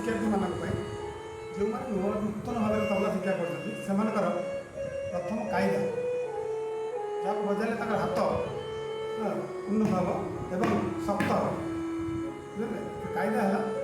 शिक्षार्थी मानक जो नूतन भाव में तबला शिक्षा कर प्रथम कायदा जहाँ बजारे हाथ पूर्ण भाव एवं शब्द बुझे कायदा है